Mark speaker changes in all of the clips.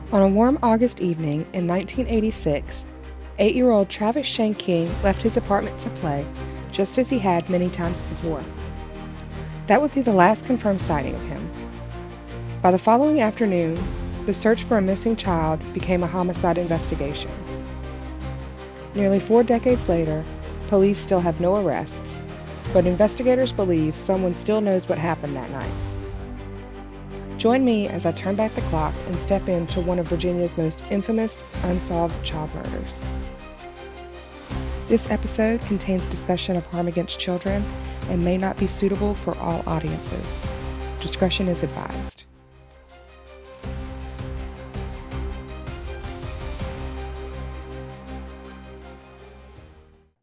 Speaker 1: On a warm August evening in 1986, 8-year-old Travis Shane King left his apartment to play, just as he had many times before. That would be the last confirmed sighting of him. By the following afternoon, the search for a missing child became a homicide investigation. Nearly 4 decades later, police still have no arrests, but investigators believe someone still knows what happened that night. Join me as I turn back the clock and step into one of Virginia's most infamous unsolved child murders. This episode contains discussion of harm against children and may not be suitable for all audiences. Discretion is advised.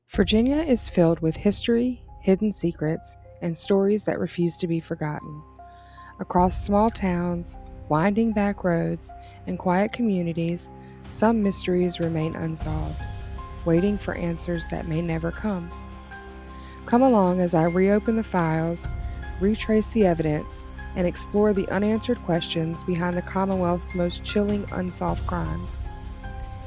Speaker 1: Virginia is filled with history, hidden secrets, and stories that refuse to be forgotten. Across small towns, winding back roads, and quiet communities, some mysteries remain unsolved, waiting for answers that may never come. Come along as I reopen the files, retrace the evidence, and explore the unanswered questions behind the Commonwealth's most chilling unsolved crimes.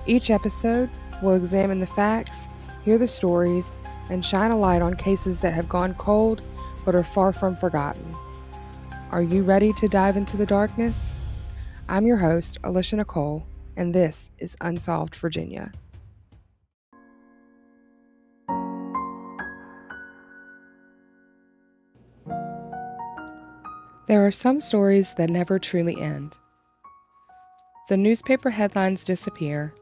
Speaker 1: Each episode will examine the facts, hear the stories, and shine a light on cases that have gone cold but are far from forgotten. Are you ready to dive into the darkness? I'm your host, Alicia Nicole, and this is Unsolved Virginia. There are some stories that never truly end. The newspaper headlines disappear.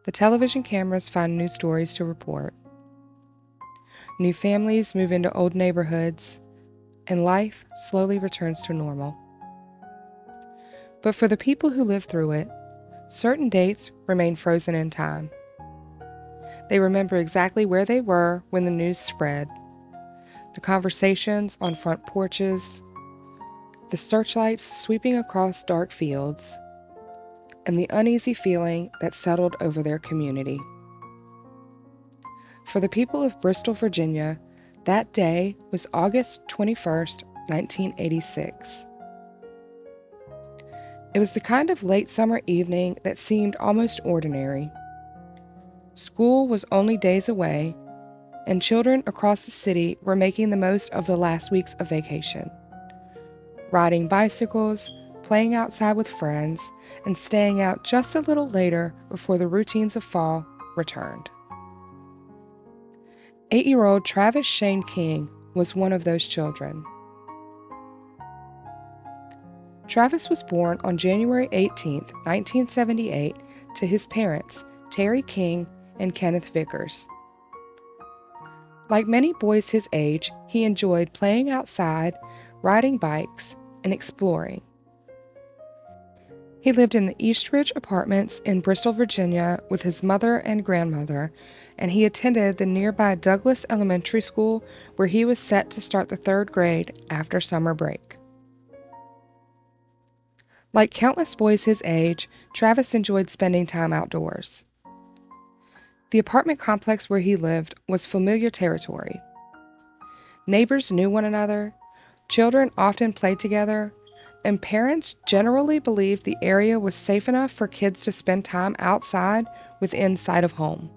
Speaker 1: The television cameras find new stories to report. New families move into old neighborhoods, and life slowly returns to normal. But for the people who live through it, certain dates remain frozen in time. They remember exactly where they were when the news spread, the conversations on front porches, the searchlights sweeping across dark fields, and the uneasy feeling that settled over their community. For the people of Bristol, Virginia, that day was August 21st, 1986. It was the kind of late summer evening that seemed almost ordinary. School was only days away, and children across the city were making the most of the last weeks of vacation, riding bicycles, playing outside with friends, and staying out just a little later before the routines of fall returned. 8-year-old Travis Shane King was one of those children. Travis was born on January 18, 1978, to his parents, Terry King and Kenneth Vickers. Like many boys his age, he enjoyed playing outside, riding bikes, and exploring. He lived in the Eastridge Apartments in Bristol, Virginia, with his mother and grandmother, and he attended the nearby Douglas Elementary School, where he was set to start the 3rd grade after summer break. Like countless boys his age, Travis enjoyed spending time outdoors. The apartment complex where he lived was familiar territory. Neighbors knew one another, children often played together, and parents generally believed the area was safe enough for kids to spend time outside within sight of home.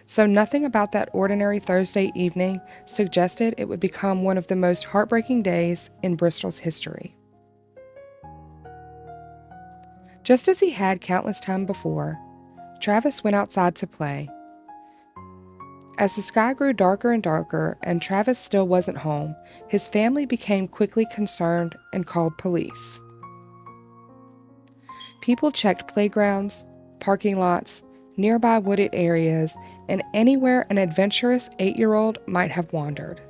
Speaker 1: So nothing about that ordinary Thursday evening suggested it would become one of the most heartbreaking days in Bristol's history. Just as he had countless times before, Travis went outside to play. As the sky grew darker and darker and Travis still wasn't home, his family became quickly concerned and called police. People checked playgrounds, parking lots, nearby wooded areas, and anywhere an adventurous 8-year-old might have wandered.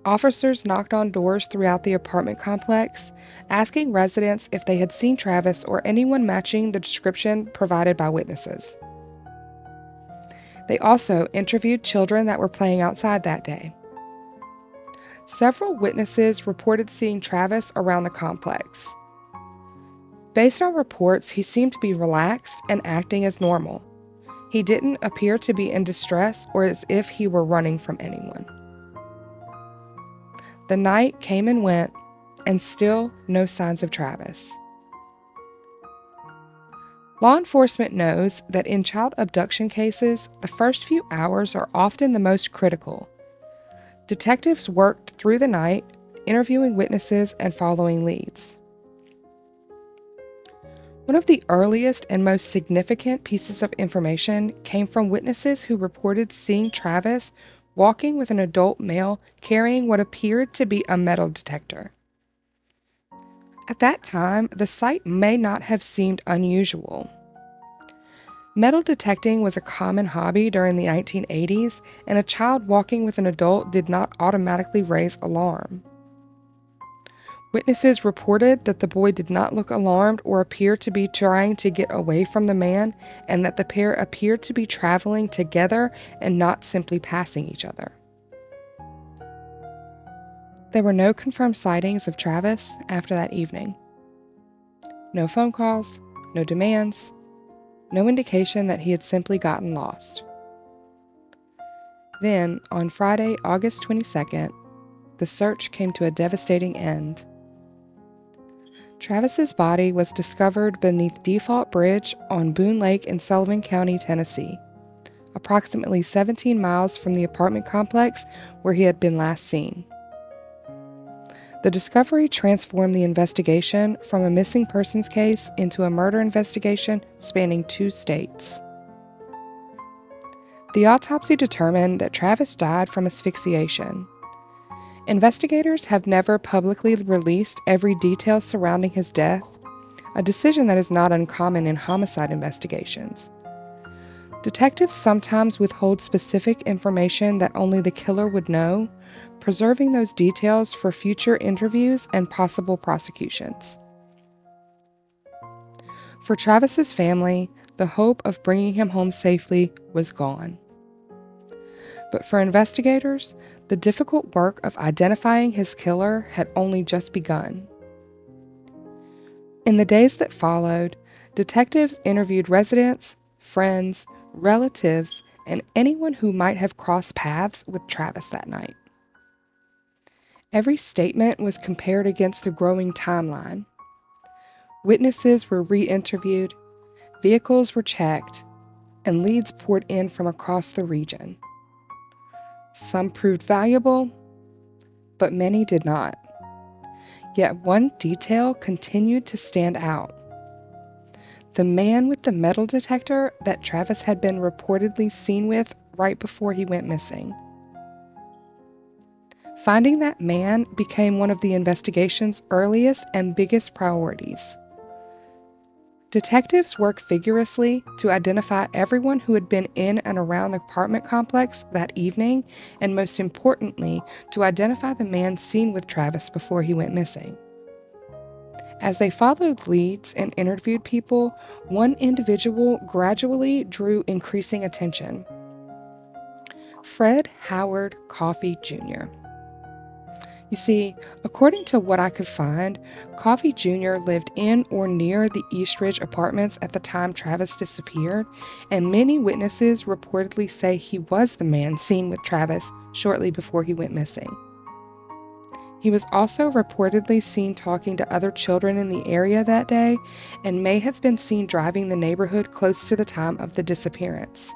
Speaker 1: Officers knocked on doors throughout the apartment complex, asking residents if they had seen Travis or anyone matching the description provided by witnesses. They also interviewed children that were playing outside that day. Several witnesses reported seeing Travis around the complex. Based on reports, he seemed to be relaxed and acting as normal. He didn't appear to be in distress or as if he were running from anyone. The night came and went, and still no signs of Travis. Law enforcement knows that in child abduction cases, the first few hours are often the most critical. Detectives worked through the night, interviewing witnesses and following leads. One of the earliest and most significant pieces of information came from witnesses who reported seeing Travis walking with an adult male carrying what appeared to be a metal detector. At that time, the sight may not have seemed unusual. Metal detecting was a common hobby during the 1980s, and a child walking with an adult did not automatically raise alarm. Witnesses reported that the boy did not look alarmed or appear to be trying to get away from the man, and that the pair appeared to be traveling together and not simply passing each other. There were no confirmed sightings of Travis after that evening. No phone calls, no demands, no indication that he had simply gotten lost. Then, on Friday, August 22nd, the search came to a devastating end. Travis's body was discovered beneath Default Bridge on Boone Lake in Sullivan County, Tennessee, approximately 17 miles from the apartment complex where he had been last seen. The discovery transformed the investigation from a missing persons case into a murder investigation spanning 2 states. The autopsy determined that Travis died from asphyxiation. Investigators have never publicly released every detail surrounding his death, a decision that is not uncommon in homicide investigations. Detectives sometimes withhold specific information that only the killer would know, preserving those details for future interviews and possible prosecutions. For Travis's family, the hope of bringing him home safely was gone. But for investigators, the difficult work of identifying his killer had only just begun. In the days that followed, detectives interviewed residents, friends, relatives, and anyone who might have crossed paths with Travis that night. Every statement was compared against the growing timeline. Witnesses were re-interviewed, vehicles were checked, and leads poured in from across the region. Some proved valuable, but many did not. Yet one detail continued to stand out. The man with the metal detector that Travis had been reportedly seen with right before he went missing. Finding that man became one of the investigation's earliest and biggest priorities. Detectives worked vigorously to identify everyone who had been in and around the apartment complex that evening, and most importantly, to identify the man seen with Travis before he went missing. As they followed leads and interviewed people, one individual gradually drew increasing attention. Fred Howard Coffey Jr. You see, according to what I could find, Coffey Jr. lived in or near the East Ridge apartments at the time Travis disappeared, and many witnesses reportedly say he was the man seen with Travis shortly before he went missing. He was also reportedly seen talking to other children in the area that day, and may have been seen driving the neighborhood close to the time of the disappearance.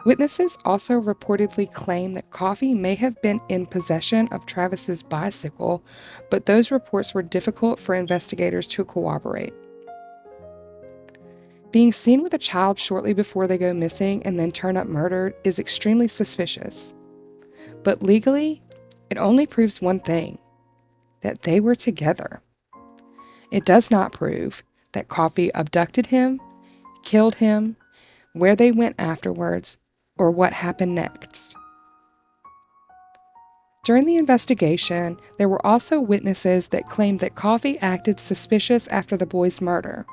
Speaker 1: Witnesses also reportedly claim that Coffey may have been in possession of Travis's bicycle, but those reports were difficult for investigators to corroborate. Being seen with a child shortly before they go missing and then turn up murdered is extremely suspicious. But legally, it only proves one thing: that they were together. It does not prove that Coffey abducted him, killed him, where they went afterwards, or what happened next. During the investigation, there were also witnesses that claimed that Coffey acted suspicious after the boy's murder,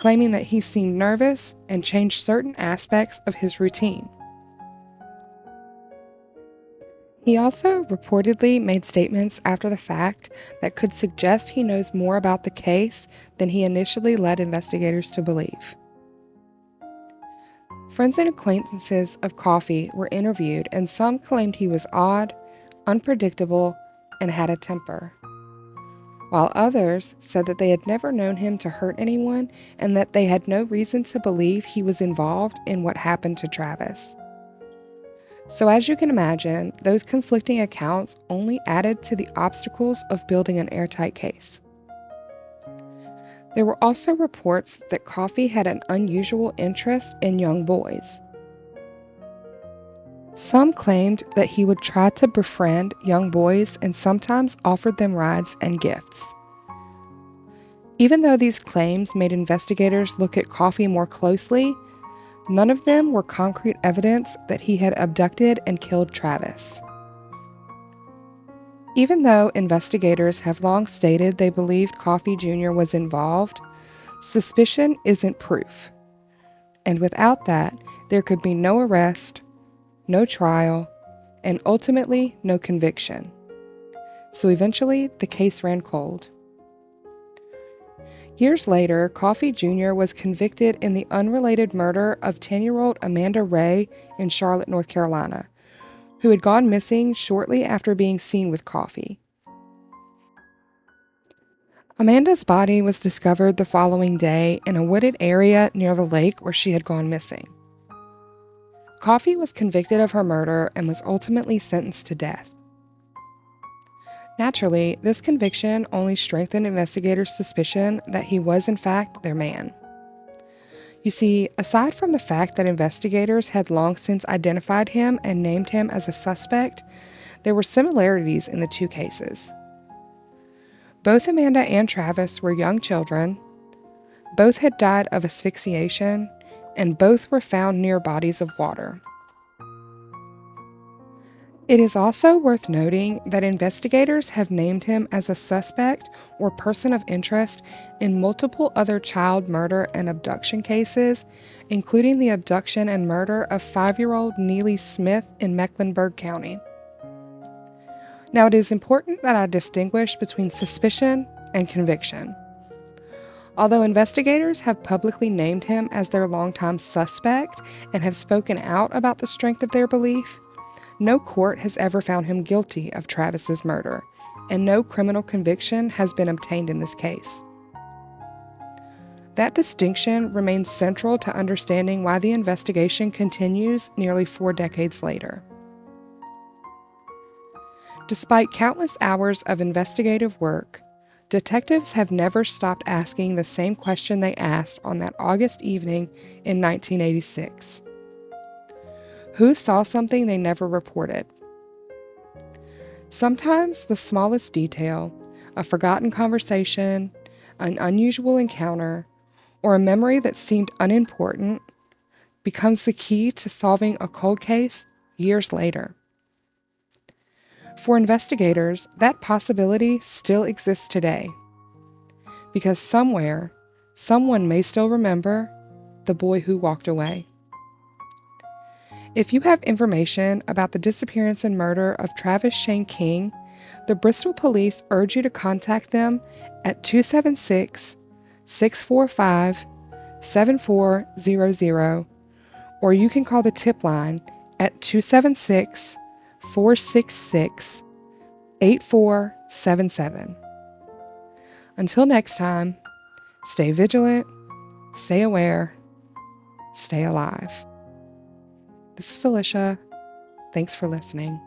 Speaker 1: claiming that he seemed nervous and changed certain aspects of his routine. He also reportedly made statements after the fact that could suggest he knows more about the case than he initially led investigators to believe. Friends and acquaintances of Coffey were interviewed, and some claimed he was odd, unpredictable, and had a temper. while others said that they had never known him to hurt anyone and that they had no reason to believe he was involved in what happened to Travis. So as you can imagine, those conflicting accounts only added to the obstacles of building an airtight case. There were also reports that Coffey had an unusual interest in young boys. Some claimed that he would try to befriend young boys and sometimes offered them rides and gifts. Even though these claims made investigators look at Coffey more closely, none of them were concrete evidence that he had abducted and killed Travis. Even though investigators have long stated they believed Coffey Jr. was involved, suspicion isn't proof. And without that, there could be no arrest, no trial, and ultimately no conviction. So eventually, the case ran cold. Years later, Coffey Jr. was convicted in the unrelated murder of 10-year-old Amanda Ray in Charlotte, North Carolina, who had gone missing shortly after being seen with Coffey. Amanda's body was discovered the following day in a wooded area near the lake where she had gone missing. Coffey was convicted of her murder and was ultimately sentenced to death. Naturally, this conviction only strengthened investigators' suspicion that he was in fact their man. You see, aside from the fact that investigators had long since identified him and named him as a suspect, there were similarities in the two cases. Both Amanda and Travis were young children, both had died of asphyxiation, and both were found near bodies of water. It is also worth noting that investigators have named him as a suspect or person of interest in multiple other child murder and abduction cases, including the abduction and murder of 5-year-old Neely Smith in Mecklenburg County. Now, it is important that I distinguish between suspicion and conviction. Although investigators have publicly named him as their longtime suspect and have spoken out about the strength of their belief, no court has ever found him guilty of Travis's murder, and no criminal conviction has been obtained in this case. That distinction remains central to understanding why the investigation continues nearly 4 decades later. Despite countless hours of investigative work, detectives have never stopped asking the same question they asked on that August evening in 1986. Who saw something they never reported? Sometimes the smallest detail, a forgotten conversation, an unusual encounter, or a memory that seemed unimportant, becomes the key to solving a cold case years later. For investigators, that possibility still exists today, because somewhere, someone may still remember the boy who walked away. If you have information about the disappearance and murder of Travis Shane King, the Bristol police urge you to contact them at 276-645-7400, or you can call the tip line at 276-466-8477. Until next time, stay vigilant, stay aware, stay alive. This is Alicia. Thanks for listening.